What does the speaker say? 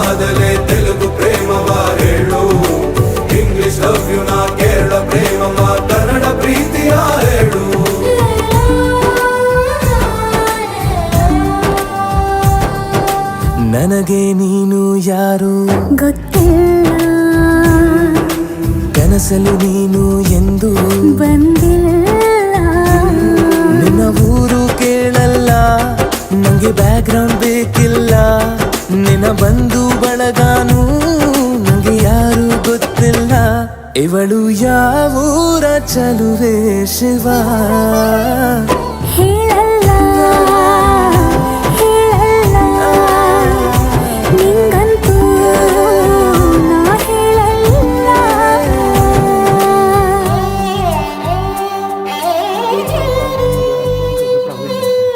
ಆದಲೆ ತೆಲುಗು ಪ್ರೇಮವ ಹೇಳು, English love you ನಾ ಕೇರಳ ಪ್ರೇಮವ ಕನ್ನಡ ಪ್ರೀತಿಯ ಹೇಳು. ನನಗೆ ನೀನು ಯಾರು ಗೊತ್ತಿಲ್ಲ, ಕನಸಲು ನೀನು ಎಂದು ಬಂದಿಲ್ಲ. ನಿನ್ನ ಊರು ಕೇಳಲ್ಲ, ನಂಗೆ ಬ್ಯಾಕ್ ಗ್ರೌಂಡ್ ಬೇಕಿಲ್ಲ. ನಿನ್ನ ಬಂಧು ಬಳಗಾನು ನಂಗೆ ಯಾರು ಗೊತ್ತಿಲ್ಲ. ಇವಳು ಯಾವೂರ ಚಲುವೆ ಶಿವ ಹೇಳ